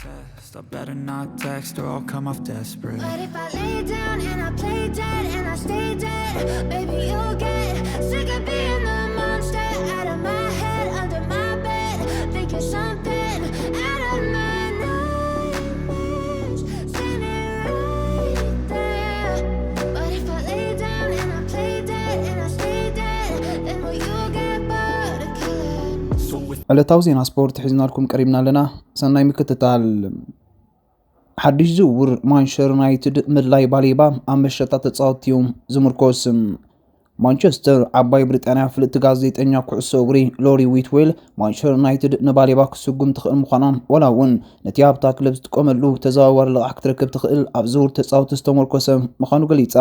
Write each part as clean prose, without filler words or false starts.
test, I better not text or I'll come off desperate. But if I lay down and I play dead and I stay dead, baby you'll get sick of being the monster out of my head, under my bed, thinking something out of my nightmares, standing right there. But if I lay down and I play dead and I stay dead, then will you get bored of killing? ዕለታዊ ዜና ስፖርት ሒዝና لكم ቀሪብና ኣለና ሰናይ ምክትታል ሓድሽ ዝውውር ማንቸስተር ዩናይትድ ምድላይ ባሌባ ኣብ መሸጣ ተጻወትዮም ዝምርኮስ ማንቸስተር ዓባይ ብሪጣንያ ፍልጥ ጋዜጠኛ ኩዕሶ እግሪ ሎሪ ዊትዌል ማንቸስተር ዩናይትድ ንባሌባ ክስጉም ትኽእል ምዃኖም ወላ እውን ነቲ ኣብታ ክለብ ዝጥቀመሉ ተዘዋዋሪ ልቓሕ ክትረክብ ትኽእል ኣብ ዝውውር ተጻወቲ ዝተመርኮሰ ምዃኑ ገሊጻ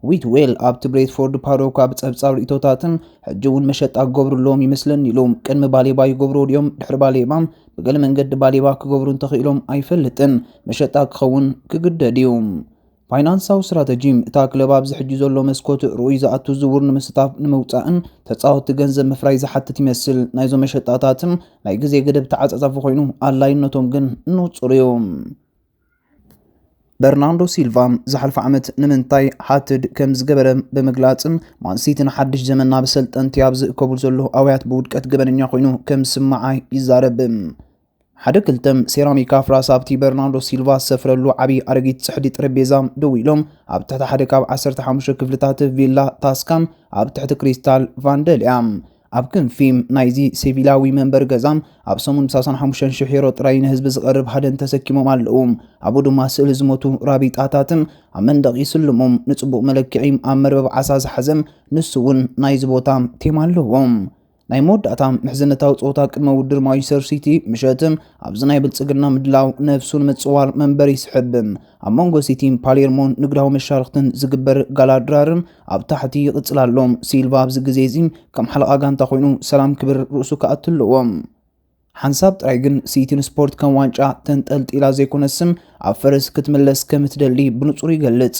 ዊትዌል ኣብቲ ብሬትፎርድ ፓዶካ ብጸብጻብ ርእቶታትን ሕጂ እውን መሸጣ ክገብሩሎም ይመስለኒ ኢሎም ቅድሚ ባሌባ ይገብሩ ድዮም ድሕሪ ባሌባ ብገለ መንገዲ ባሌባ ክገብሩ እንተኽኢሎም ኣይፈልጥን መሸጣ ክኸውን ክግደድ እዩ ፋይናንሳዊ ስትራቴጂ እታ ክለብ ኣብዚ ሕጂ ዘሎ መስኮት ርኡይ ዝኣቱ ዝውውር ንምስታፍ ንምውፃእን ተጻወቲ ገንዘብ ምፍራይ ዝሓትት ይመስል ናይዞም መሸጣታትን ናይ ግዜ ገደብ ተዓጻጻፊ ኮይኑ ኣድላይነቶም ግን ንጹር እዩ برناردو سيلفا زحلف عمت نمنتاي حاتد كم زجبر بمجلاتم مانسيتن حدش زمننا بسلطن تيابز كوبل زلو اويات بودكات جبرن يقينو كم سمعاي يزاربم حدا كلتم سيراميكا فراسابتي برناردو سيلفا سفرلو عبي ارغيت سحدي طربيزام دويلوم اب تحت حدا كاب 15 كفلتات فيلا تاسكام اب تحت كريستال فاندليام ኣብ ክንፊም ናይዚ ሴቪላዊ መንበር ገዛም ኣብ ሰሙን 65,000 ዩሮ ጥራይ ንህዝቢ ዝቐርብ ሓደን ተሰኪሞም ኣለዉ ኣብኡ ድማ ስእሊ ዝሞቱ ራቢጣታትን ኣብ መንደቕ ይስልሞም ንጽቡቕ መለክዒ ኣብ መርበብ ዓሳ ዝሓዘም ንሱ እውን ናይዚ ቦታ ቴማ ኣለዎም ናይ መወዳእታ ምሕዝነታዊ ጾታ ቅድመ ውድድር ማንቸስተር ሲቲ ምሸትም ኣብዚ ናይ ብልጽግና ምድላው ነፍሱን ምጽዋር መንበር ይስሕብም ኣብ መንጎ ሲቲን ፓሌርሞን ንግዳዊ መሻርክትን ዝግበር ጋላድራርን ኣብ ታሕቲ ይቕጽላሎም ሲልቫ ኣብዚ ግዜ እዚ ከም ሓለቓ ጋንታ ኮይኑ ሰላም ክብር ርእሱ ከኣትለዎም ሓንሳብ ጥራይ ግን ሲቲን ስፖርት ከም ዋንጫ ተንጠልጢላ ዘይኮነስም ኣብ ፈረስ ክትመለስ ከም ትደሊ ብንጹር ይገልጽ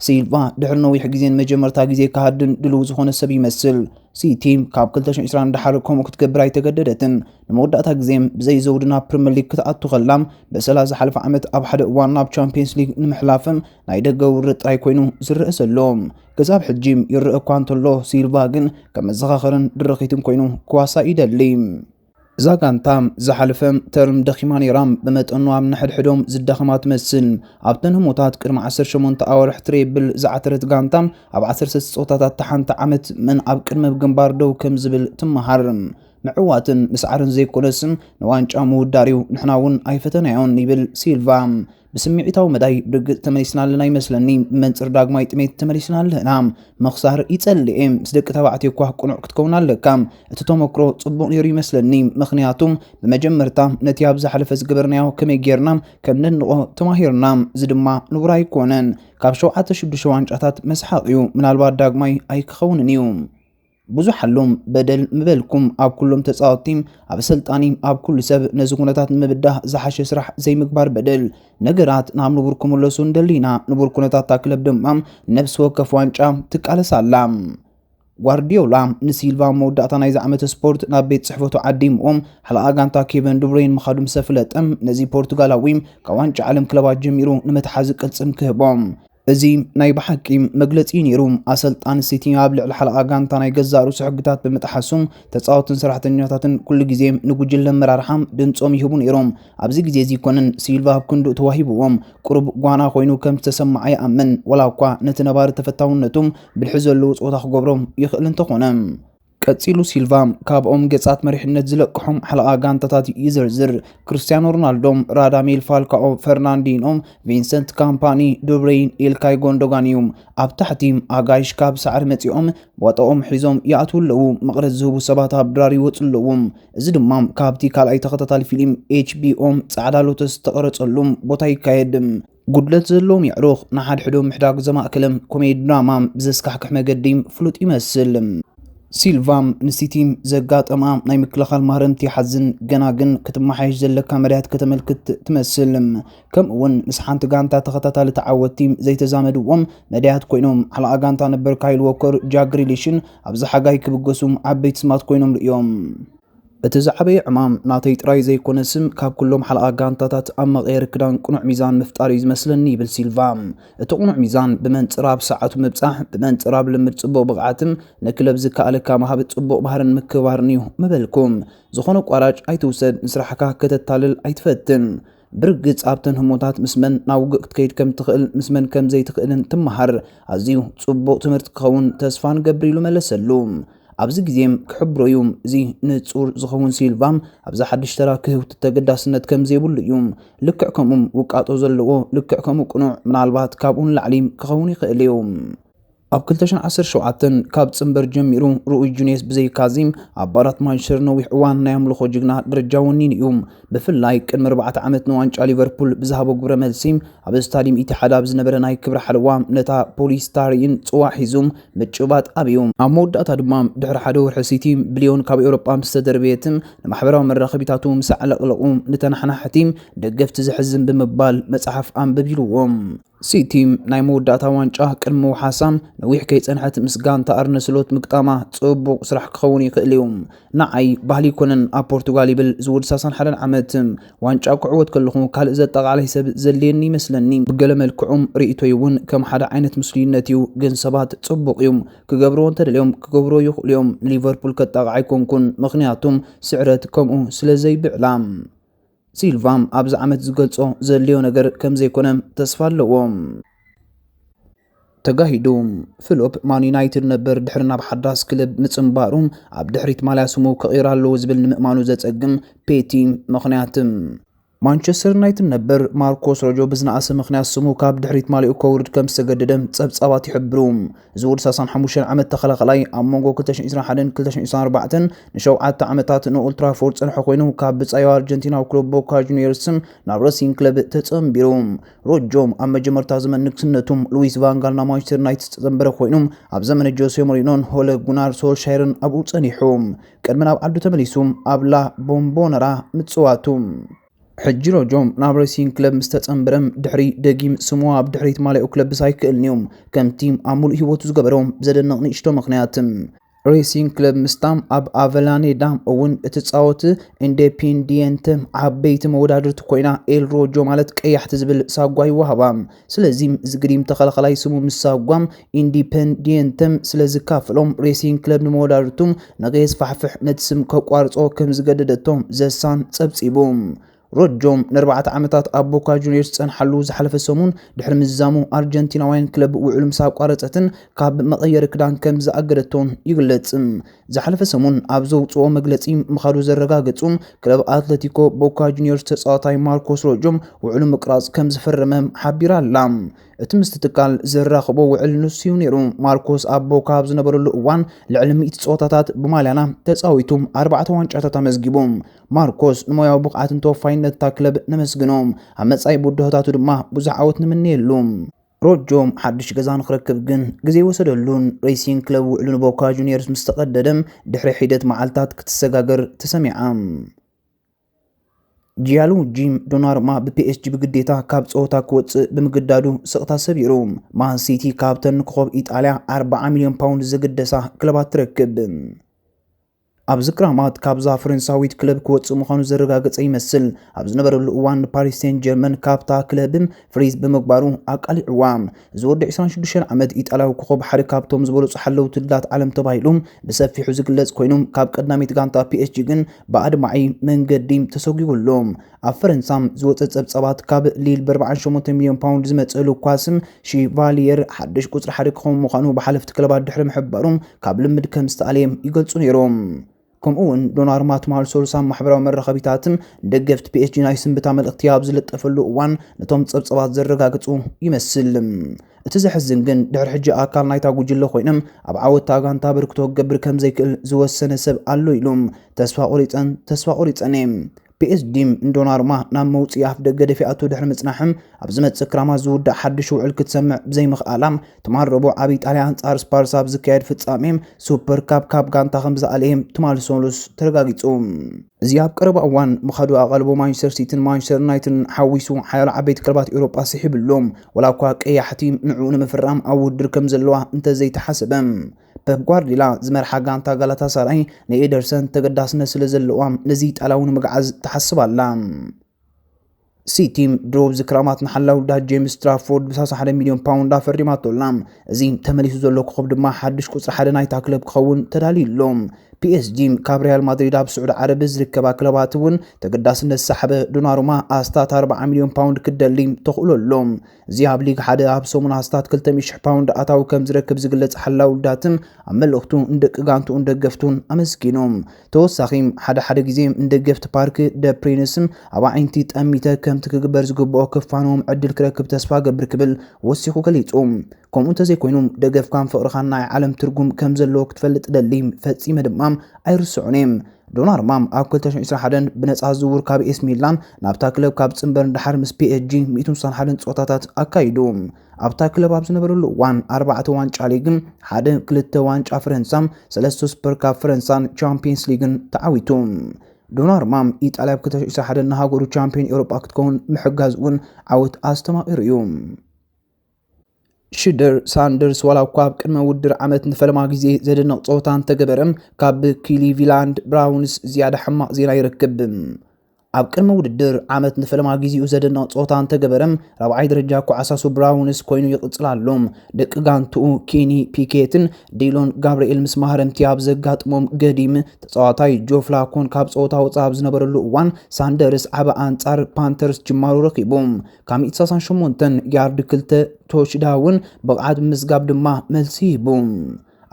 ሲልቫ ድሕሪ ነዊሕ ግዜን መጀመርታ ግዜ ካሃድን ድልው ዝኾነ ሰብ ይመስል ሲቲ ካብ 2020 ድሓር ከምኡ ክትገብር ኣይተገደደትን ንመወዳእታ ግዜም ብዘይ ዘውድና ፕሪምየር ሊግ ክትኣቱ ኸላም በሰላ ዝሓለፈ ዓመት ኣብ ሓደ እዋን ናብ ቻምፒየንስ ሊግ ንምሕላፍም ናይ ደገ ውርድ ጥራይ ኮይኑ ዝርአሰሎም ገዛብ ሕጂም ይርአ እኳ እንተሎ ሲልቫ ግን ከም መዘኻኸርን ድርኺትን ኮይኑ ክዋሳ ይደሊ زاغانتام زحلفم ترم دخيمان يرام بمتنوام نحدحدوم زدخمات مسن ابتن هموتات كرم 18 اور احتريبل زعترت غانتام اب 10 صوتات تحنت عمت من اب كرم بجنبار دو كم زبل تمحرم معواتن مسعرن زي كولسن نوانጫ موداريو نحناون ايفتنايون يبل سيلفام بسمعيتاو مداي برغ تمليسنا لنا يመስለኒ መንጽር ዳግማይ ጥሜት ተመሊስና ለና መخسار ይጸልም ስደቅ ተባዕትዮ ኳ ቁኑዕ ክትከውና ለካም እቲ ተመክሮ ጽቡቕ ነይሩ ይመስለኒ ምክንያቱም በመጀመርታ ነቲ ኣብ ዝሓለፈ ዝገበርናዮ ከመጌርና ከም ንንቆ ተማሂርና ዝድማ ንቡራ ይኮነን ካብ 7-6 ዋንጫታት መስሓቅዩ ምናልባት ዳግማይ ኣይክኸውንን እዩ ብዙ حلوم بدل مبلكم اب كلهم تصاوتيم اب سلطانيم اب كل سب نزغونتات مبدا زحش سرح زي مقبار بدل نغرات نام نبركم لسون دلينا نبركونتات تاكلب دمام نفس وقف وانጫም تقالسالام غوارديولا نسيلفا موداتا نايز عمت سبورت نابيت صحفتو عديمهم حلقه غانتا كيفن دوبرين مخادم سفلطم نزي برتغالاويم كوانጫ عالم كلبات جميرو نمتحاز قلصم كهبوم እዚ ናይ በሐቂ መግለጺ ነይሩም አሰልጣን ሲቲ ኣብ ልዕሊ ሓለቓ ጋንታ ናይ ገዛሩ ስሕግታት በመጣሐሱም ተጻወትን ሰራሕተኛታትን ኩሉ ግዜ ንጉጅለ መራርሓም ድምጾም ይህቡ ነይሮም ኣብዚ ግዜ እዚ ኮነን ሲልቫ ክንዱ ተዋሂብዎም ቁርብ ጓና ኮይኑ ከም ተሰማዓይ ኣመን ወላኳ ነቲ ነባር ተፈታውነቱም ብልሕዘሉ ጾታ ክገብሮም ይኽእል እንተኾነም ቀጺሉ ሲልቫ ካብኦም ገጻት መሪሕነት ዝለቅሖም ሓለቓ ጋንታታት ይዝርዝር ክርስቲያኖ ሮናልዶም ራዳሜል ፋልካኦ ፈርናንዲኖም ቪንሰንት ካምፓኒ ዱብሬይን ኢልካይ ጎንዶጋኒዮም ኣብ ታሕቲ ኣጋይሽ ካብ ሳዕር መጺኦም ወጣኦም ሒዞም ይኣትውለው መቕረዝ ዝህቡ ሰባት ኣብ ድራር ይወጽለዎም እዚ ድማ ካብቲ ካልኣይ ተኸታታሊ ፊልም ኤችቢኦም ጻዕዳ ሎተስ ተቐረጸሉም ቦታ ይካየድም ጉድለት ዘለዎም ይዕሩኽ ንሓድሕዶም ምሕዳግ ዘማእከለም ኮሜዲ ድራማ ብዘስካሕክሕ መገዲ ፍሉጥ ይመስል ሲልቫም ንሲቲም ዘጋጠማ ናይ ምክልኻል ማህረምቲ ሓዝን ገና ግን ክትመሓይሽ ዘለካ መርያት ከተመልክት ትመስልም ከም እውን ምስ ሓንቲ ጋንታ ተኸታታሊ ተዓወቲ ዘይተዛመድዎም መድያት ኮይኖም ሓለቓ ጋንታ ነበር ካይል ዎከር ጃክ ግሪሊሽን ኣብዚ ሓጋይ ክብገሱም ዓበይቲ ስማት ኮይኖም ርእዮም እቲ ዝዓበየ ዕማም ናተይ ጥራይ ዘይኮነ ስም ካብ ኩሎም ሓለቓ ጋንታታት ኣብ መቐየር ክዳን ቁኑዕ ሚዛን ምፍጣር እዩ ዝመስለኒ ይብል ሲልቫ። እቲ ቁኑዕ ሚዛን ብመንፅራብ ሰዓቱ ምብፃሕ ብመንፅራብ ልምድ ጽቡቕ ብቕዓትን ንክለብ ዝከኣለካ መሃብ ጽቡቕ ባህርን ምክባርን እዩ መበልኩም። ዝኾነ ቋራጭ ኣይትውሰድ፣ ንስራሕካ ከተታልል ኣይትፈትን። ብርግጽ ኣብተን ህሞታት ምስመን ናብ ውግእ ክትከይድ ከም ትኽእል ምስመን ከም ዘይትኽእልን ትመሃር። ኣዝዩ ጽቡቕ ትምህርቲ ክኸውን ተስፋ ንገብር ኢሉ መለሰሉ። ኣብዚ ግዜም ክሕብሮ እዩ እዚ ንጹር ዝኸውን ሲልቫ ኣብዛ ሓድሽ ተራ ክህውቲ ተገዳስነት ከም ዘይብሉ እዩ። ልክዕ ከምኡ ውቃጦ ዘለዎ ልክዕ ከምኡ ቁኑዕ ምናልባት ካብኡን ላዕሊ ክኸውን ይኽእል እዩ። ኣብ 2017 ካብ ጽምበር ጀሚሩ ሩኡይ ጁኔስ ብዘይካዚም ኣባራት ማንቸስተር ነዊሕ እዋን ናይ ኣምልኾ ጅግና ደረጃ ወኒን እዩ። ብፍላይ ቅድሚ 4 ዓመት ንዋንጫ ሊቨርፑል ብዝሃቦ ግብረ መልሲ ኣብ ስታዲየም ኢቲሓድ ኣብ ዝነበረ ናይ ክብሪ ሓለዋ ነታ ፖሊስታሪን ጽዋዕ ሒዙም ምጭባጥ ኣብዩ። ኣብ መወዳእታ ድማ ድሕሪ ሓደ ወርሒ ሲቲ ቢልዮን ካብ ኤውሮጳ ምስተደርበየትም ንማሕበራዊ መራኸቢታቱ ምስ ዓለቕለቑ ንተናሕናሕቲ ደገፍቲ ዝሕዝን ብምባል መጽሓፍ ኣንበቢልዎም። ሲቲ ናይ መወዳእታ ዋንጫ ቅድሚ ውሓሳም ነዊሕ ከይጸንሐት ምስ ጋንታ ኣርነ ስሎት ምግጣማ ጽቡቕ ስራሕ ክኸውን ይኽእል እዩ። ንዓይ ባህሊ ይኮነን ኣብ ፖርቱጋል ይብል ዝውድ 61 ዓመት ዋንጫ ክዕወት ከለኹ ካልእ ዘጠቓላይ ሰብ ዘልየኒ ይመስለኒ። ብገለ መልክዑም ርእይቶይ እውን ከም ሓደ ዓይነት ምስልዩነት እዩ። ግን ሰባት ጽቡቕ እዩ ክገብርዎ እንተደልዮም ክገብሮ ይኽእሉ እዮም። ሊቨርፑል ከጠቓዓይ ኮንኩን ምክንያቱም ስዕረት ከምኡ ስለ ዘይብዕላ። ሲልቫ ኣብዚ ዓመት ዝገልጾ ዘልዮ ነገር ከም ዘይኮነ ተስፋ ኣለዎም። ተጋሂዱ ፍሎፕ ማን ዩናይትድ ነበር ድሕሪ ናብ ሓዳስ ክለብ ምጽምባሩ ኣብ ድሕሪት ማልያ ስሙ ከቂራ ኣለዎ ዝብል ንምእማኑ ዘጸግም ፔቲ ምክንያትም ማንቸስተር ዩናይትድ ነበር ማርኮስ ሮጆ ብዝነኣሰ ምክንያት ስሙ ካብ ድሕሪት ማሊኡ ከውርድ ከም ዝተገደደ ጸብጻባት ይሕብሩ። ዝውድ 65 ዓመት ተኸላኸላይ ኣብ መንጎ 2021-2024 ን7 ዓመታት ንኦልድ ትራፎርድ ጸንሐ ኮይኑ ካብ ብጻዩ ኣርጀንቲናዊ ክለብ ቦካ ጁኒየርስ ናብ ራሲንግ ክለብ ተጸምቢሩ። ሮጆ ኣብ መጀመርታ ዘመን ንግስነቱም ሉዊስ ቫን ጋል ናብ ማንቸስተር ዩናይትድ ተጸምበረ ኮይኑ ኣብ ዘመን ጆሴ ሞሪኖን ሆለ ጉናር ሶልሻየርን ኣብኡ ጸኒሑ። ቅድሚ ናብ ዓዱ ተመሊሱ ኣብ ላ ቦምቦነራ ምጽዋቱ ሕጂ ሮጆ ናብ ሬሲንግ ክለብ ምስተጸምበረም ድሕሪ ደጊም ስሙ ኣብ ድሕሪት ማሊኡ ክለብ ሳይክእል ኒዮም ከም ቲም ኣብ ሙሉእ ህይወቱ ዝገበሮም ብዘደንቕ ንእሽቶ ምክንያት ሬሲንግ ክለብ ምስታም ኣብ ኣቨላኔዳ እውን እትጻወት ኢንዲፔንዲየንት ዓበይቲ መወዳድርቲ ኮይና ኤል ሮጆ ማለት ቀያሕቲ ዝብል ሳጓ ይወሃባ። ስለዚ ዝግሪም ተኸላኸላይ ስሙ ምስ ሳጓም ኢንዲፔንዲየንት ስለዝካፈሎም ሬሲንግ ክለብ ንመወዳድርቱም ንገየስፋሕፍሕ ነቲ ስም ከቋርጾ ከም ዝገደደቶም ዘሳን ጸብጺቡ። ሮጆም ን4 ዓመታት ኣብ ቦካ ጁኒየርስ ጸንሐሉ ዝሓለፈ ሰሙን ድሕሪ ምዛሙ ኣርጀንቲናውያን ክለብ ውዕሉ ምስ ኣቋረጸትን ካብ መቐየሪ ክዳን ከም ዝኣገደቶን ይግለጽ። ዝሓለፈ ሰሙን ኣብ ዘውፅኦ መግለጺ ምኻዱ ዘረጋገጹ ክለብ ኣትሌቲኮ ቦካ ጁኒየርስ ተጻዋታይ ማርኮስ ሮጆም ውዕሉ ምቅራጽ ከም ዝፈረመ ሓቢራ ኣላ። እቲ ምስቲ ትካል ዝራኸቦ ውዕል ንሱ ነይሩ። ማርኮስ ኣብ ቦካ ኣብ ዝነበረሉ እዋን ልዕሊ 100 ጸወታታት ብማልያና ተጻዊቱ 4 ዋንጫታት ኣመዝጊቡ። ማርኮስ ንሞያዊ ብቕዓትን ተወፋይነት እታ ክለብ ነመስግኖም ኣብ መጻኢ ቡድሆታቱ ድማ ብዙሕ ዓወት ንምንየሉ። ሮጆም ሓድሽ ገዛ ንኽረክብ ግን ግዜ ወሰደሉን ሬሲንግ ክለብ ውዕሉ ንቦካ ጁኒየርስ ምስ ተቐደደም ድሕሪ ሒደት መዓልታት ክትሰጋገር ተሰሚዓ። ጂያሉጂ ዶናሩማ ብፒኤስጂ ብግዴታ ካብ ጸወታ ክወፅእ ብምግዳዱ ስቕታ ሰቢሩ። ማን ሲቲ ካብተን ኮኸብ ኢጣልያ 40 ሚልዮን ፓውንድ ዘገደሳ ክለባት ትረክብ። ኣብ ዝክራማት ካብዛ ፈረንሳዊት ክለብ ክወፅእ ምዃኑ ዘረጋገጸ ይመስል። ኣብ ዝነበረሉ እዋን ፓሪስ ሴን ጀርመን ካብታ ክለብም ፍሪዝ ብምግባሩ ኣቃሊዕዋ። ዝወዲ 26 ዓመት ኢጣልያዊ ኮኸብ ሓደ ካብቶም ዝበለጹ ሓለውቲ ድላት ዓለም ተባሂሉ ብሰፊሑ ዝግለጽ ኮይኑ ካብ ቀዳሚት ጋንታ ፒኤስጂ ግን ብኣድማዒ መንገዲ ተሰጊጉሎም። ኣብ ፈረንሳም ዝወፀ ጸብጻባት ካብ ሊል ብ48 ሚልዮን ፓውንድ ዝመጸሉ ኳስም ሺቫሊየር ሓድሽ ቁጽሪ ሓደ ክኸውን ምዃኑ ብሓለፍቲ ክለባት ድሕሪ ምሕባሩ ካብ ልምድ ከም ዝተኣለየም ይገልጹ ነይሮም። ከምኡውን ዶናሩማ ትማል ሶልሳም ማሕበራዊ መራኸቢታትን ደገፍቲ ፒኤስጂ ናይ ስንብታ መልእኽቲ ኣብ ዝለጠፈሉ እዋን ነቶም ጸብጻባት ዘረጋግጹ ይመስል። እቲ ዘሕዝን ግን ድሕሪ ሕጂ ኣካል ናይታ ጉጅለ ኮይኖም ኣብ ዓወታ ጋንታ በርክቶ ክገብር ከም ዘይክእል ዝወሰነ ሰብ ኣሎ ኢሎም ተስፋ ቆሪጸን ፒኤስጂ ዶናሩማ ናብ መውፅኢ ኣፍ ደገ ደፊኣቱ ድሕሪ ምጽናሕም ኣብ ዝመጽእ ክራማት ዝውዳእ ሓድሽ ውዕል ክትሰምዕ ብዘይምኽኣላም ትማረቡ ኣብ ኢጣልያ አንጻር ስፓርሳ ኣብ ዝካየድ ፍጻሜ ሱፐር ካብ ጋንታ ከም ዝኣለየ ትማል ሶሉስ ተረጋጊጹ። እዚ ኣብ ቀረባ እዋን ምኻዱ ኣቐልቦ ማንቸስተር ሲቲን ማንቸስተር ዩናይትድን ሓዊሱ ሓያሎ ዓበይቲ ክለባት ኤውሮጳ ስሒብሎም ወላ እኳ ቀያሕቲ ንዕኡ ንምፍራም ኣብ ውድድር ከም ዘለዋ እንተዘይተሓሰበ ፔፕ ጓርዲዮላ ዝመርሓ ጋንታ ጋላታሳራይ ንኤደርሰን ተገዳስነት ስለ ዘለዋ ነዚ ጣልያዊ ንምግዓዝ ተሓስብ ኣላ። ሲቲ ድሮብ ዝክራማት ንሓላው ዳ ጄምስ ትራፎርድ ብ1 ሚልዮን ፓውንድ ኣፈሪማቶላ። እዚ ተመሊሱ ዘሎ ኮኸብ ድማ ሓድሽ ቁጽሪ 1 ናይታ ክለብ ክኸውን ተዳልዩሎም። PSG ካብ ሪያል ማድሪድ ኣብ ስዑድ ዓረብ ዝርከባ ክለባት እውን ተገዳስነት ሰሓበ ዶናሩማ ኣስታት 40 ሚልዮን ፓውንድ ክደሊ ተኽእሎሎም። እዚ ኣብ ሊግ 1 ኣብ ሰሙን ኣስታት 200,000 ፓውንድ ኣታዊ ከም ዝረክብ ዝግለጽ ሓላው ዳትም ኣብ መልእኽቱ እንደቂ ጋንቱን ደገፍቱን ኣመስኪኖም። ተወሳኺ ሓደ ግዜ እንደገፍቲ ፓርክ ደ ፕሪንስም ኣብ ዓይንቲ ጠሚተ ከምቲ ክግበር ዝግብኦ ክፋኖም ዕድል ክረክብ ተስፋ ገብር ክብል ወሲኹ ገሊጹ። ከምኡ እንተዘይኮይኑ ደገፍካን ፍቕርኻን ናይ ዓለም ትርጉም ከም ዘለዎ ክትፈልጥ ደሊ ፈጺመ ድማ ኣይርስዑን። ዶናሩማ ኣብ 2021 ብነጻ ዝውውር ካብ ኤስ ሚላን ናብታ ክለብ ካብ ጽንበር እንዳሓር ምስ PSG 161 ጸወታታት ኣካይዱ። ኣብታ ክለብ ኣብ ዝነበረሉ እዋን 4 ዋንጫ ሊግን 2 ዋንጫ ፈረንሳን 3 ሱፐር ካፕ ፈረንሳን ቻምፒየንስ ሊግን ተዓዊቱ። ዶናሩማ ኢጣልያ ኣብ 2021 ንሃገሩ ቻምፒዮን ኤውሮጳ ክትከውን ምሕጋዝ እውን ዓወት ኣስተማቒሩ እዩ። ሽደር ሳንደርስ ዋላ እኳ ኣብ ቅድመ ውድድር ዓመት ንፈለማ ግዜ ዘደንቕ ጸወታ እንተገበረም ካብ ክሊቭላንድ ብራውንስ ዝያዳ ሕማቕ ዜና ይረክብ። ኣብ ቅድመ ውድድር ዓመት ንፈለማ ግዚኡ ዘደንቕ ጸወታ እንተገበረም ራብዓይ ደረጃ ኩዓሳሱ ብራውንስ ኮይኑ ይቕጽላሎም። ደቂ ጋንትኡ ኬኒ ፒኬትን ዴሎን ጋብርኤል ምስ ማህረምቲ ኣብ ዘጋጥሞም ገዲም ተጻዋታይ ጆ ፍላኮን ካብ ጸወታ ወጻኢ ኣብ ዝነበረሉ እዋን ሳንደርስ ዓበ ኣንጻር ፓንተርስ ጅማሩ ረኺቦም ካብ 168 ያርድ 2 ቶችዳውን ብቕዓት ምዝጋብ ድማ መልሲ ሂቡ።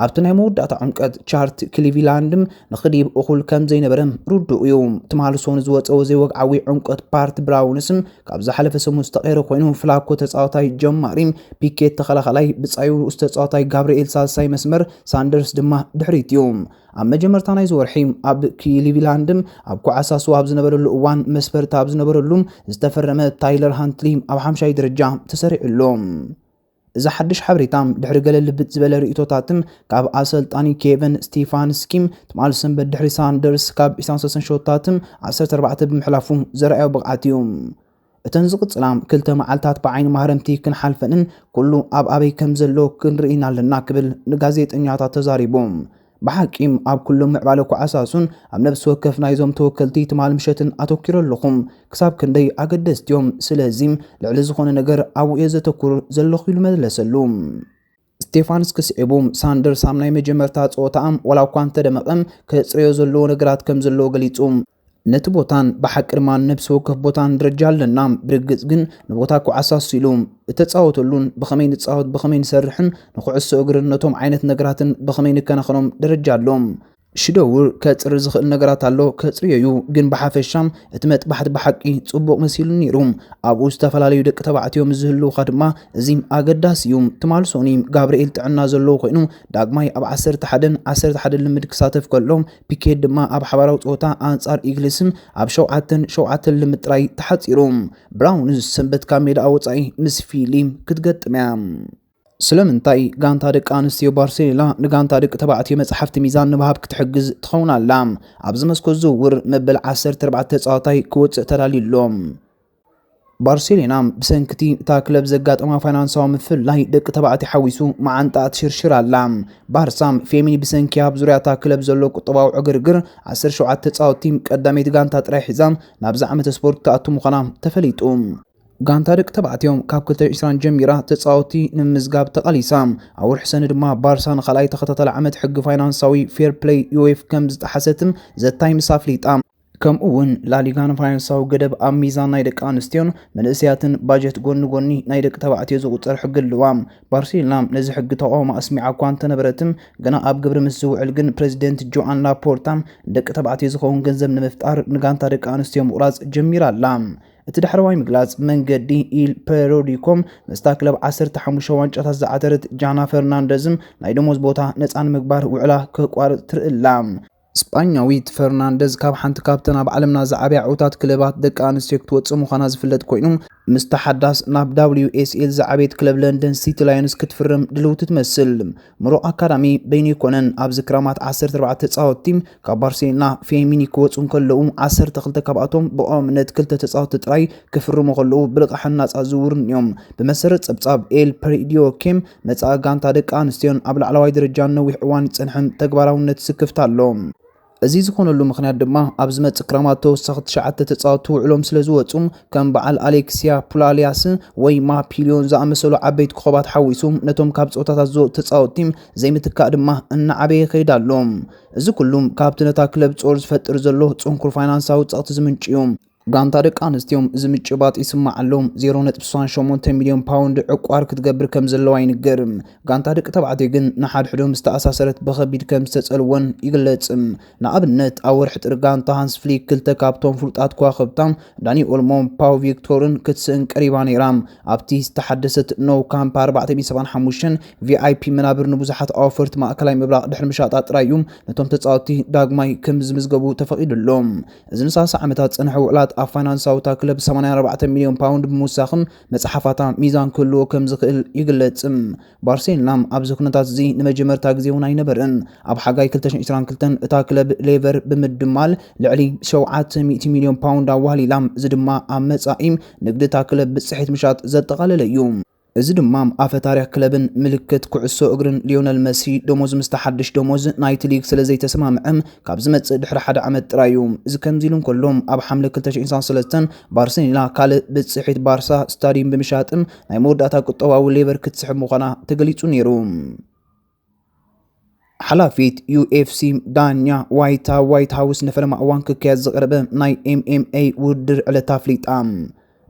ኣብቲ ናይ መወዳእታ ዕምቀት ቻርት ክሊቭላንድም ንኽዲብ እኹል ከም ዘይነበረም ርዱእ እዩ። ትማልሶን ዝወፀው ዘይወግዓዊ ዕምቀት ፓርት ብራውንስም ካብ ዝሓለፈ ሰሙን ዝተቐየረ ኮይኑ ፍላኮ ተጻዋታይ ጀማሪም ፒኬት ተኸላኸላይ ብጻዩ ንኡስ ተጻዋታይ ጋብርኤል ሳልሳይ መስመር ሳንደርስ ድማ ድሕሪት እዩ። ኣብ መጀመርታ ናይ ዝወርሒ ኣብ ክሊቭላንድም ኣብ ኩዓሳሱ ኣብ ዝነበረሉ እዋን መስፈርታ ኣብ ዝነበረሉም ዝተፈረመ ታይለር ሃንትሊ ኣብ 5ይ ደረጃ ተሰሪዑሎም። እዛ ሓድሽ ሓበሬታ ድሕሪ ገለ ልብት ዝበለ ርእቶታትም ካብ ኣሰልጣኒ ኬቨን ስቴፋንስኪም ትማልሰን በድሕሪ ሳንደርስ ካብ 23 ሾታትም 14 ብምሕላፉ ዘርአዮ ብቕዓት እዩ። እተን ዝቕጽላ ክልተ መዓልታት ብዓይኒ ማህረምቲ ክንሓልፈንን ኩሉ ኣብ ኣበይ ከም ዘሎ ክንርኢና ኣለና ክብል ንጋዜጠኛታት ተዛሪቦም። ብሓቂም ኣብ ኩሎም ምዕባለ ኩዓሳሱን ኣብ ነብሲ ወከፍ ናይዞም ተወከልቲ ትማል ምሸትን ኣተኪሮ ኣለኹም ክሳብ ክንደይ ኣገደስቲዮም ስለዚህም ልዕሊ ዝኾነ ነገር ኣብኡ ዘተኩር ዘለኹ ኢሉ መለሰሉ። ስቴፋንስ ክስዒቡ ሳንደርስ ኣብ ናይ መጀመርታ ጸወታኦም ወላ እኳ እንተደመቐም ከጽርዮ ዘለዎ ነገራት ከም ዘለዎ ገሊጹ። ነቲ ቦታን ብሓቂ ድማ ነብሲ ወከፍ ቦታን ደረጃ ኣለና ብርግጽ ግን ንቦታ ኩዓሳሱ ኢሉ እተጻወተሉን ብኸመይ ንጻወት ብኸመይ ንሰርሕን ንኩዕሶ እግሪ ነቶም ዓይነት ነገራትን ብኸመይ ንከናኸኖም ደረጃ ኣሎም። ሽደውር ከጽሪ ዝኽእል ነገራት ኣሎ ከጽርየዩ ግን ብሓፈሻም እቲ መጥባሕቲ ብሓቂ ጽቡቕ መሲሉ ነይሩ። ኣብኡ ዝተፈላለዩ ደቂ ተባዕትዮም ዝህልውኻ ድማ እዚም ኣገዳሲ እዩ። ትማልሶኒ ጋብርኤል ጥዕና ዘለዎ ኮይኑ ዳግማይ ኣብ 11 ልምድ ክሳተፍ ከሎም ፒኬት ድማ ኣብ ሓባራዊ ጸወታ ኣንጻር ኢግልስም ኣብ 7 ልምድ ጥራይ ተሓጺሩ። ብራውንስ ሰንበት ካብ ሜዳ ወጻኢ ምስ ፊሊም ክትገጥምያ። ስለምንታይ ጋንታ ደቂ ኣንስትዮ ባርሴሎና ንጋንታ ደቂ ተባዕትዮ መጽሓፍቲ ሚዛን ንባሃብ ክትሕግዝ ትኸውን ኣላ። ኣብዚ መስኮት ዝውውር መበል 14 ተጻዋታይ ክወፅእ ተዳልዩሎም። ባርሴሎና ብሰንክቲ እታ ክለብ ዘጋጠማ ፋይናንሳዊ ምፍላይ ደቂ ተባዕትዮ ሓዊሱ ማዓንጣ ትሽርሽር ኣላ። ባርሳም ፌሚኒ ብሰንኪ ኣብ ዙርያ እታ ክለብ ዘሎ ቁጠባዊ ዕግርግር 17 ተጻወቲ ቀዳመይቲ ጋንታ ጥራይ ሒዛ ናብዛ ዓመተ ስፖርት ተኣቱ ምዃና ተፈሊጡ። ጋንታ ደቂ ተባዕትዮም ካብ 2020 ጀሚራ ተጻወቲ ንምዝጋብ ተቃሊሳ ኣብ ወርሒ ሰነ ድማ ባርሳ ንኻልኣይ ተኸታታሊ ዓመት ሕጊ ፋይናንሳዊ ፌር ፕሌይ ዩኤፍ ከም ዝጣሓሰትም ዘታይምስ ኣፍሊጣ። ከምኡውን ላሊጋን ፋይናንሳዊ ገደብ ኣብ ሚዛን ናይ ደቂ ኣንስትዮን መንእስያትን ባጀት ጎኒ ናይ ደቂ ተባዕትዮ ዝቁፀር ሕጊ ኣለዋ። ባርሴሎና ነዚ ሕጊ ተቃውሞ ኣስሚዓ እኳ እንተነበረትም ገና ኣብ ግብሪ ምስ ዝውዕል ግን ፕሬዚደንት ጆአን ላፖርታ ደቂ ተባዕትዮ ዝኸውን ገንዘብ ንምፍጣር ንጋንታ ደቂ ኣንስትዮ ምቁራጽ ጀሚራ ኣላ። እቲ ድሕረዋይ ምግላጽ መንገዲ ኢል ፔሮዲኮም መስታ ክለብ 15 ዋንጫታት ዝዓተረት ጃና ፈርናንደዝም ናይ ደሞዝ ቦታ ነፃን ምግባር ውዕላ ከቋርጽ ትርኢላ። ስፓኛዊት ፈርናንደዝ ካብ ሓንቲ ካብተን ኣብ ዓለምና ዝዓበያ ዓውታት ክለባት ደቂ ኣንስትዮ ክትወጽእ ምዃና ዝፍለጥ ኮይኑ مستحدث ناب WSL زعبيت كلب لندن سيتي لاينز كتفرم دلوت تمثل مرو أكاديمي بيني كونن أبز كرامات 14 تصاوت تيم كبارسينا في ميني كوتس كلهم 10 تخلت كبعتهم بقامنت كلت تصاوت تراي كفرمو خلو بلقح الناس أزور يوم بمسرت صبصاب إل بريديو كيم مصا غانتا دق أنستيون أبل على درجة نوح وان صنحم تግባራውነት ስክፍታሎም እዚ ዝኾነሉ ምኽንያት ድማ ኣብ ዝመጽእ ክራማት ተወሳኺ 9 ተጻወቱ ውዕሎም ስለ ዝወጹም ከም በዓል ኣሌክሲያ ፑላሊያስ ወይ ማፒሊዮን ዝኣመሰሉ ዓበይቲ ኮባት ሓዊሱም ነቶም ካብ ጾታታት ዝወፁ ተጻወቲ ዘይምትካእ ድማ እናዓበየ ከይዳሎም እዚ ኩሉም ካብቲ ነታ ክለብ ጾር ዝፈጥር ዘሎ ጽንኩር ፋይናንሳዊ ጸቕቲ ዝምንጭ እዩ ጋንታ ደቂ ኣንስትዮን ዝምጭባጥ ይስማዓሎም 0.8 ሚልዮን ፓውንድ ዕቋር ክትገብር ከም ዘለዋ ይንገርም ጋንታ ደቂ ተባዕትዮ ግን ንሓድሕዶም ዝተኣሳሰረት በኸቢድ ከም ዝተጸልወን ይግለጽ ንኣብነት ኣብ ወርሒ ጥር ጋንታ ሃንስ ፍሊክ ክልተ ካብቶም ፍሉጣት ከዋኽብታም ዳኒ ኦልሞን ፓው ቪክቶርን ክትስእን ቀሪባ ነይራ ኣብቲ ዝተሓደሰት ኖው ካምፕ 475 VIP መናብር ንብዙሓት ኣወፈርቲ ማእከላይ ምብራቕ ድሕሪ ምሻጣ ጥራይ እዩ ነቶም ተጻወቲ ዳግማይ ከም ዝምዝገቡ ተፈቒዱሎም እዚ ንሳሳ ዓመታት ጽንሐ ውዕላት ኣብ ፋይናንሳዊ ክለብ 84 ሚልዮን ፓውንድ ብምውሳኽም መጽሓፋታ ሚዛን ክህልዎ ከም ዝኽእል ይግለጽ ባርሴሎና ኣብዚ ኩነታት እዚ ንመጀመርታ ግዜ እውን ኣይነበረን ኣብ ሓጋይ 2022 እታ ክለብ ሌቨር ብምድማል ልዕሊ 700 ሚልዮን ፓውንድ ኣዋህሊላ እዚ ድማ ኣብ መጻኢ ንግድታ ክለብ ብጽሒት ምሻጥ ዘጠቓለለ እዩ እዚ ድማ ኣፈ ታሪኽ ክለብን ምልክት ኩዕሶ እግርን ሊዮነል መሲ ደሞዝ ምስተሓድሽ ደሞዝ ናይቲ ሊግ ስለ ዘይተሰማምዐም ካብ ዝመጽእ ድሕሪ ሓደ ዓመት ጥራዩ እዚ ከምዚ ኢሉ እንከሎም ኣብ ሓምለ 2023 ባርሴሎና ካልእ ብጽሒት ባርሳ ስታዲየም ብምሻጥም ናይ መወዳእታ ቁጠባዊ ሌቨር ክትስሕብ ምዃና ተገሊጹ ነይሩ ሓላፊት UFC ዳኛ ዋይት ሃውስ ነፈረማ እዋን ክካየድ ዝቐረበ ናይ MMA ውድድር ዕለት ኣፍሊጣ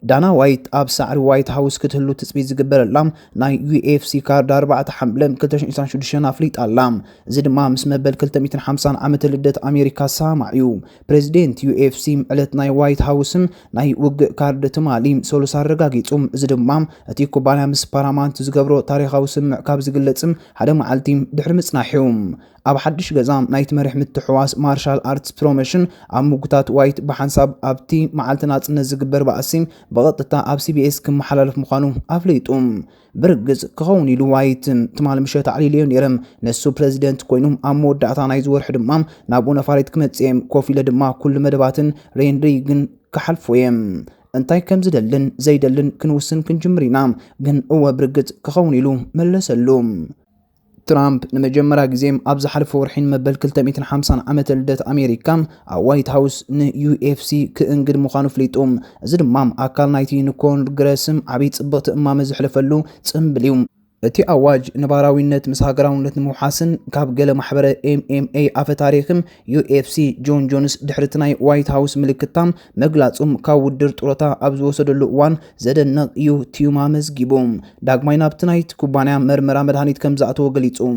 ዳና ዋይት ኣብ ሳዕሪ ዋይት ሃውስ ክትህሉ ትጽቢት ዝግበረላ ናይ UFC ካርድ 4 ሓምለ 2026 ኣፍሊጣላ እዚ ድማ ምስ መበል 250 ዓመት ልደት ኣሜሪካ ሰማዕ እዩ ፕሬዚደንት UFC ዕለት ናይ ዋይት ሃውስን ናይ ውግእ ካርድ ትማሊ ሶሉስ ኣረጋጊጹም እዚ ድማ እቲ ኩባንያ ምስ ፓራማውንት ዝገብሮ ታሪኻዊ ስምዕ ካብ ዝግለጽም ሓደ መዓልቲ ድሕሪ ምጽናሕ እዩ ኣብ ሓድሽ ገዛ ናይቲ መሪሕ ምትሕዋስ ማርሻል ኣርትስ ፕሮሞሽን ኣብ ሙጉታት ዋይት ብሓንሳብ ኣብቲ መዓልቲ ናጽነት ዝግበር ባእሲ በቐጥታ ኣብ CBS ክመሓላለፍ ምዃኑ ኣፍሊጡ ብርግጽ ክኸውን ኢሉ ዋይት ትማል ምሸት ዓሊልዮ ነይሮም ነሱ ፕሬዚደንት ኮይኖም ኣብ መወዳእታ ናይ ዝወርሒ ድማ ናብኡ ነፋሪት ክመጽኦም ኮፍ ኢለ ድማ ኩሉ መደባትን ሬንድሪግን ክሓልፎዮም እንታይ ከም ዝደልን ዘይደልን ክንውስን ክንጅምር ኢና ግን እወ ብርግጽ ክኸውን ኢሉ መለሰሉ ትራምፕ ንመጀመርያ ግዜ ኣብ ዝሓለፈ ወርሒን መበል 250 ዓመት ልደት ኣሜሪካ ኣብ ዋይት ሃውስ ንUFC ክእንግድ ምዃኑ ፍሊጡ እዚ ድማ ኣካል ናይቲ ንኮንግረስም ዓብይ ጽብቕቲ እማመ ዝሕለፈሉ ጽምብል እዩ እቲ ኣዋጅ ነባራዊነት ምስ ሃገራውነት ንምውሓስን ካብ ገለ ማሕበረ MMA ኣፈ ታሪኽም UFC ጆን ጆንስ ድሕሪ ናይ ዋይት ሃውስ ምልክታም መግላጹም ካብ ውድድር ጡረታ ኣብ ዝወሰደሉ እዋን ዘደንቕ እዩ ቲዩማ መዝጊቡ ዳግማይ ናብቲ ናይቲ ኩባንያ መርመራ መድሃኒት ከም ዝኣተወ ገሊጹ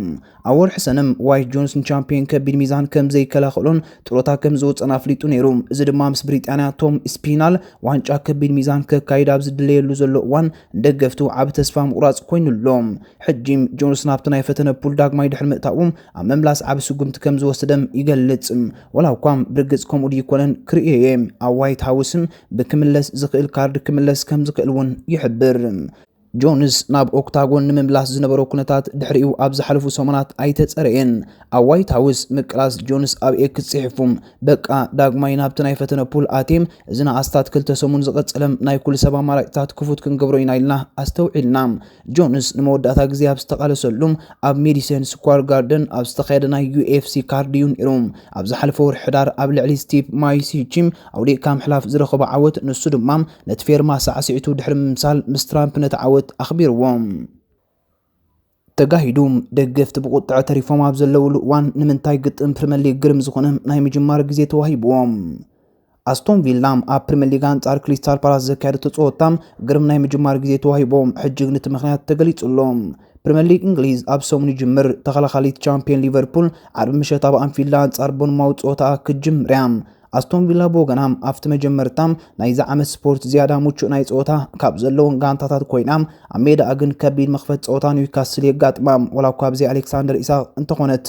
ኣብ ወርሒ ሰነም ዋይት ጆንሰን ቻምፒዮን ከቢድ ሚዛን ከም ዘይከላኸሉን ጡረታ ከም ዝወፀና ኣፍሊጡ ነይሩ እዚ ድማ ምስ ብሪጣንያ ቶም ስፒናል ዋንጫ ከቢድ ሚዛን ከካይድ ኣብ ዝድለየሉ ዘሎ እዋን ደገፍቱ ዓብ ተስፋ ምቁራጽ ኮይኑሎም ሕጂም ጆንስ ናብቲ ናይ ፈተነ ፑል ዳግማይ ድሕሪ ምእታዎም ኣብ መምላስ ዓብ ስጉምቲ ከም ዝወሰደም ይገልጽ ወላ እኳ ብርግጽ ከምኡ ይኮነን ክርኤየም ኣብ ዋይት ሃውስም ብክምለስ ዝኽእል ካርድ ክምለስ ከም ዝኽእል እውን ይሕብር ጆንስ ናብ ኦክታጎን ንምምላስ ዝነበሮ ኩነታት ድሕሪኡ ኣብ ዝሓለፉ ሰሞናት ኣይተጸረየን ኣብ ዋይት ሃውስ ምቅላስ ጆንስ ኣብ ኤክስ ጽሒፉም በቃ ዳግማይ ናብቲ ናይ ፈተነ ፑል ኣቴም እዚ ንኣስታት ክልተ ሰሙን ዝቐጸለም ናይ ኩሉ ሰብ ኣማራጭታት ክፉት ክንገብሮ ኢና ኢልና ኣስተውዒልና ጆንስ ንመወዳእታ ግዜ ኣብ ዝተቃለሰሉም ኣብ ሜዲሰን ስኳር ጋርደን ኣብ ዝተኻየደ ናይ UFC ካርድዩ ነይሩ ኣብ ዝሓለፈ ወርሒ ሕዳር ኣብ ልዕሊ ስቲቭ ማይሲችም ኣውዴካ ምሕላፍ ዝረኸበ ዓወት ንሱ ድማ ነቲ ፌርማ ሳዕሲዕቱ ድሕሪ ምምሳል ምስ ትራምፕ ነቲ ዓወት أخبرهم ተጋሂዱም ደገፍቲ ብቁጥዕ ተሪፎም ኣብ ዘለውሉ እዋን ንምንታይ ግጥም ፕሪምየር ሊግ ግርም ዝኾነ ናይ ምጅማር ግዜ ተዋሂብዎም ኣስቶን ቪላ ኣብ ፕሪምየር ሊግ አንጻር ክሪስታል ፓላስ ዘካየደ ተጻወታም ግርም ናይ ምጅማር ግዜ ተዋሂቦም ሕጂ ነቲ ምኽንያት ተገሊጹሎም ፕሪምየር ሊግ እንግሊዝ ኣብ ሰሙን ጅምር ተኸላኻሊት ቻምፒዮን ሊቨርፑል ዓርብ ምሸት ኣብ አንፊልድ አንጻር ቦርንማውዝ ጾታ ክጅምር ኣስቶን ቪላ ቦገናም ኣብቲ መጀመርታም ናይ ዓመት ስፖርት ዝያዳ ሙቹእ ናይ ጾታ ካብ ዘለውን ጋንታታት ኮይናም ኣብ ሜዳ ግን ከቢድ መኽፈት ጾታ ኒውካስል የጋጥማም ወላ እኳ ብዘይ ኣሌክሳንደር ኢሳቅ እንተኾነት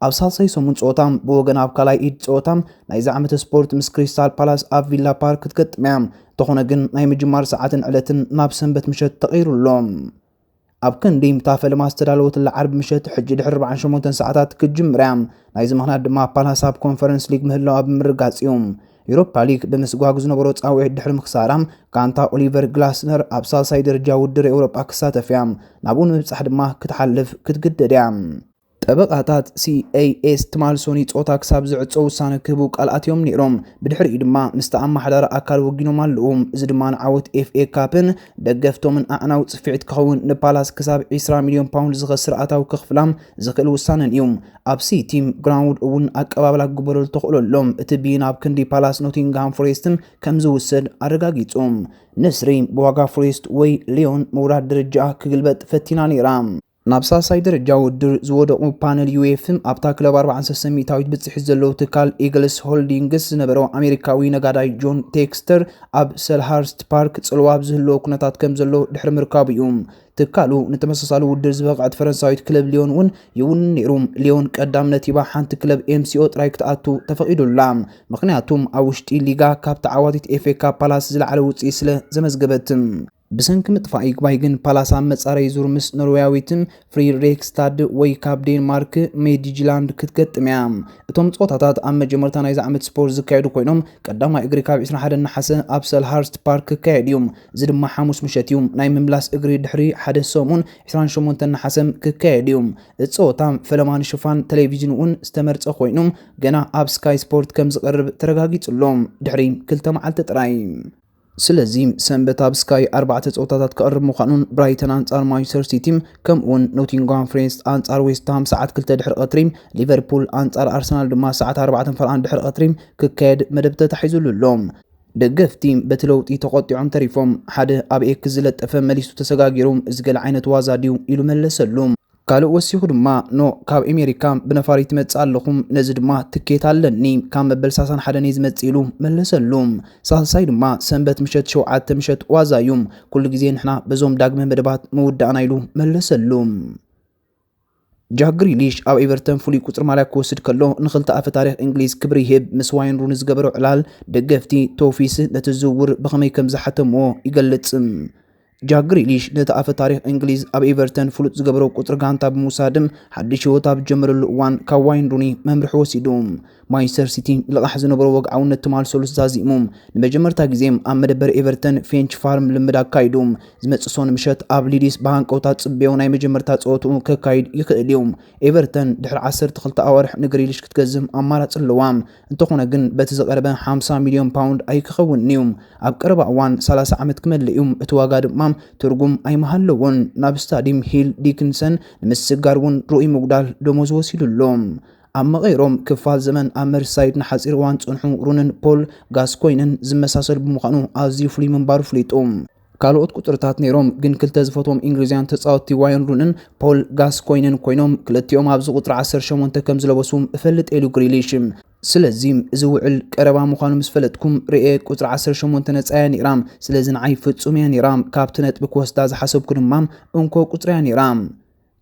ኣብ ሳልሳይ ሰሙን ጾታም ብወገን ኣብ ካልኣይ ኢድ ጾታም ናይ ዓመት ስፖርት ምስ ክሪስታል ፓላስ ኣብ ቪላ ፓርክ ክትገጥም እያ ተኾነ ግን ናይ ምጅማር ሰዓትን ዕለትን ናብ ሰንበት ምሸት ተቐይሩሎም ኣብ ክንዲ ምታፈልማ ዝተዳለወትላ ዓርብ ምሸት ሕጂ ድሕሪ 48 ሰዓታት ክጅምር እያ ናይዚ ምኽንያት ድማ ፓላስ ኣብ ኮንፈረንስ ሊግ ምህላው ኣብ ምርጋጽ እዩ ዩሮፓ ሊግ ብምስጓግ ዝነበሮ ጻውዒት ድሕሪ ምክሳራም ጋንታ ኦሊቨር ግላስነር ኣብ ሳልሳይ ደረጃ ውድድር ኤውሮጳ ክሳተፍ እያ ናብኡ ንምብጻሕ ድማ ክትሓልፍ ክትግደድ እያ ጠበቃታት CAS ትማልሶኒ ጾታ ክሳብ ዝዕጾ ውሳነ ክህቡ ቃልኣትዮም ነይሮም ብድሕሪኡ ድማ ምስቲ ኣማሓዳሪ ኣካል ወጊኖም ኣለዉ እዚ ድማ ንዓወት FA ካፕን ደገፍቶምን ኣዕናው ጽፊዕት ክኸውን ንፓላስ ክሳብ 20 ሚልዮን ፓውንድ ዝኸስር ኣታዊ ክኽፍላም ዝኽእል ውሳነን እዩ ኣብ ሲቲም ግራውንድ እውን ኣቀባብላ ክግበረሉ ተኽእለሎም እቲ ቢን ኣብ ክንዲ ፓላስ ኖቲንግሃም ፎሬስትን ከም ዝውሰድ ኣረጋጊጾም ንስሪ ብዋጋ ፎሬስት ወይ ሊዮን መውራድ ደረጃ ክግልበጥ ፈቲና ነይራ ናብ ሳልሳይ ደረጃ ውድድር ዝወደቑ ፓነል ዩኤፍም ኣብታ ክለብ 40 ሚታዊት ብጽሒት ዘለዉ ትካል ኢግልስ ሆልዲንግስ ዝነበረው ኣሜሪካዊ ነጋዳይ ጆን ቴክስተር ኣብ ሰልሃርስት ፓርክ ጽልዋ ብዝህልዎ ኩነታት ከም ዘሎ ድሕሪ ምርካቡ እዩ ትካሉ ንተመሳሳሊ ውድድር ዝበቕዐት ፈረንሳዊት ክለብ ሊዮን እውን ይውን ነይሩ ሊዮን ቀዳምነት ይባ ሓንቲ ክለብ MCO ጥራይ ክትኣቱ ተፈቒዱላ ምክንያቱም ኣብ ውሽጢ ሊጋ ካብ ተዓዋቲት FA ካፕ ፓላስ ዝለዓለ ውጽኢት ስለ ዘመዝገበትም ብሰንኪ ምጥፋእ ይግባይ ግን ፓላስ ኣብ መጻረይ ዙር ምስ ኖርዌያዊትም ፍሪድሪክስታድ ወይ ካብ ዴንማርክ ሜዲጅላንድ ክትገጥም እያ እቶም ጾታታት ኣብ መጀመርታ ናይዚ ዓመት ስፖርት ዝካየዱ ኮይኖም ቀዳማይ እግሪ ካብ 21 ናሓሰ ኣብ ሰልሃርስት ፓርክ ክካየድ እዩ እዚ ድማ ሓሙስ ምሸት እዩ ናይ ምምላስ እግሪ ድሕሪ ሓደ ሰሙን 28 ናሓሰ ክካየድ እዩ እቲ ጾታ ፈለማ ንሽፋን ቴሌቪዥን እውን ዝተመርጸ ኮይኑ ገና ኣብ ስካይ ስፖርት ከም ዝቐርብ ተረጋጊጹሎም ድሕሪ 2 መዓልቲ ጥራይ ስለዚ ሰንበት ኣብ ስካይ 4 ጾታታት ክቐርብ ምዃኑን ብራይተን ኣንጻር ማንቸስተር ሲቲ ከምኡውን ኖቲንግሃም ፎሬስት ኣንጻር ዌስት ሃም ሰዓት 2 ድሕሪ ቀትሪ ሊቨርፑል ኣንጻር ኣርሰናል ድማ ሰዓት 4 ፍርቓን ድሕሪ ቀትሪ ክካየድ መደብ ተታሒዙሎም ደገፍቲ በቲ ለውጢ ተቆጢዖም ተሪፎም ሓደ ኣብ ኤክ ዝለጠፈ መሊሱ ተሰጋጊሮም ዝገለ ዓይነት ዋዛ ድዩ ኢሉ መለሰሉ ካልእ ወሲኹ ድማ ካብ ኣሜሪካ ብነፋሪት መጽእ ኣለኹም ነዚ ድማ ትኬት ኣለኒ ካብ መበል 61 ዝመጽእ ኢሉ መለሰሉ ሳልሳይ ድማ ሰንበት ምሸት 7 ምሸት ዋዛ እዩ ኩሉ ግዜ ንሕና በዞም ዳግመ መደባት መውዳእና ኢሉ መለሰሉ ጃክ ግሪሊሽ ኣብ ኤቨርተን ፍሉይ ቁጽሪ ማልያ ክወስድ ከሎ ንኽልተ ኣፈ ታሪኽ እንግሊዝ ክብሪ ይህብ ምስ ዋይን ሩኒ ዝገበሮ ዕላል ደገፍቲ ቶፊስ ነቲ ዝውውር ብኸመይ ከም ዝሓተምዎ ይገልጽ ጃክ ግሪሊሽ ነቲ ኣፈ ታሪኽ እንግሊዝ ኣብ ኤቨርተን ፍሉጥ ዝገበሮ ቁጽሪ ጋንታ ብምውሳድም ሓድሽ ህይወት ኣብ ጀመረሉ እዋን ካብ ዋይን ሩኒ መምርሒ ወሲዱ ማንቸስተር ሲቲ ልቓሕ ዝነበሮ ወግዓውነት ትማልሰሉ ተዛዚሙ ንመጀመርታ ግዜ ኣብ መደበር ኤቨርተን ፌንች ፋርም ልምድ ኣካይዱ ዝመጽእ ሰኑ ምሸት ኣብ ሊድስ ባንቀውታ ጽቤው ናይ መጀመርታ ጸወትኡ ክካይድ ይኽእል እዩ ኤቨርተን ድሕሪ 12 ኣዋርሕ ንግሪሊሽ ክትገዝም ኣማራጽ ኣለዋ እንተኾነ ግን በቲ ዝቐረበ 50 ሚልዮን ፓውንድ ኣይክኸውን እዩ ኣብ ቀረባ እዋን 30 ዓመት ክመልእ እዩ እቲ ዋጋ ድማ ትርጉም ኣይመሃለዎን ናብ ስታዲየም ሂል ዲክንሰን ንምስጋር እውን ሩኡይ ምጉዳል ደሞዝ ወሲዱሎም ኣብ መቐይሮም ክፋል ዘመን ኣብ መርሳይድ ንሓፂር እዋን ጽንሑ ሩንን ፖል ጋስኮይንን ዝመሳሰል ብምዃኑ ኣዝዩ ፍሉይ ምንባሩ ፍሊጡ ካልኦት ቁጥርታት ነይሮም ግን ክልተ ዝፈትዎም እንግሊዝያን ተጻወትቲ ዋይን ሩንን ፖል ጋስኮይንን ኮይኖም ክልቲኦም ኣብዚ ቁጥሪ 18 ከም ዝለበሱ እፈልጥ ኤሉ ግሪሊሽ ስለዚ እዚ ውዕል ቀረባ ምዃኑ ምስ ፈለጥኩም ርኤ ቁጥሪ 18 ነጻያ ነይራም ስለዚ ንዓይ ፍጹም እያ ነይራም ካብቲ ነጥቢ ክወስዳ ዝሓሰብኩ ድማ እንኮ ቁጥሪ እያ ነይራም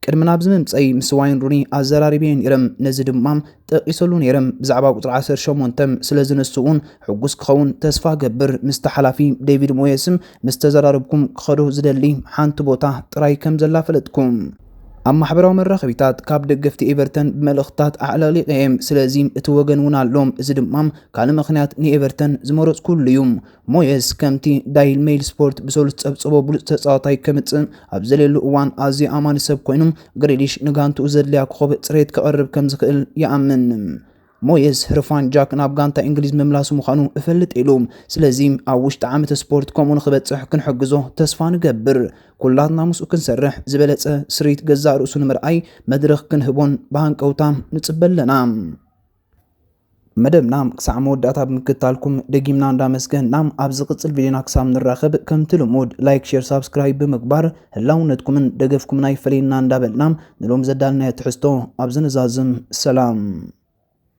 ቅድሚ ናብ ዝምምፀይ ምስ ዋይን ሩኒ ኣዘራሪበ ነይረም ነዚ ድማ ጠቂሰሉ ነይረም ብዛዕባ ቁጥሪ 18 ስለዚ ንሱውን ሕጉስ ክኸውን ተስፋ ገብር ምስ ተሓላፊ ዴቪድ ሞየስም ምስ ተዘራርብኩም ክኸዶ ዝደሊ ሓንቲ ቦታ ጥራይ ከም ዘላ ፈለጥኩም ኣብ ማሕበራዊ መራኸቢታት ካብ ደገፍቲ ኤቨርተን ብመልእኽትታት ኣዕለሊቀም ስለዚ እቲ ወገን እውን ኣሎም እዚ ድማ ካልእ ምኽንያት ንኤቨርተን ዝመረጽኩሉ እዩ ሞየስ ከምቲ ዳይል ሜይል ስፖርት ብሰሉስ ጸብጽቦ ብሉጽ ተጻዋታይ ከምጽእ ኣብ ዘለሉ እዋን ኣዝዩ ኣማኒ ሰብ ኮይኑ ግሪሊሽ ንጋንቱ ዘድልያ ኮኸብ ጽሬት ክቐርብ ከም ዝኽእል ይኣምን ሞየስ ህርፋን ጃክ ናብ ጋንታ እንግሊዝ መምላሱ ምዃኑ እፈልጥ ኢሉ ስለዚ ኣብ ውሽጢ ዓመት ስፖርት ከምኡ ንኽበጽሕ ክንሕግዞ ተስፋ ንገብር ኩላትና ምስኡ ክንሰርሕ ዝበለጸ ስሪት ገዛእ ርእሱ ንምርኣይ መድረኽ ክንህቦን ባንቀውታ ንጽበለና መደብና ክሳዕ መወዳእታ ብምክትታልኩም ደጊምና እንዳመስገንና ኣብ ዝቕጽል ቪድዮና ክሳብ ንራኸብ ከምቲ ልሙድ ላይክ ሼር ሳብስክራይብ ብምግባር ህላውነትኩምን ደገፍኩምና ይፈለየና እንዳበልና ንሎም ዘዳልናዮ ትሕዝቶ ኣብ ዝንዛዝም ሰላም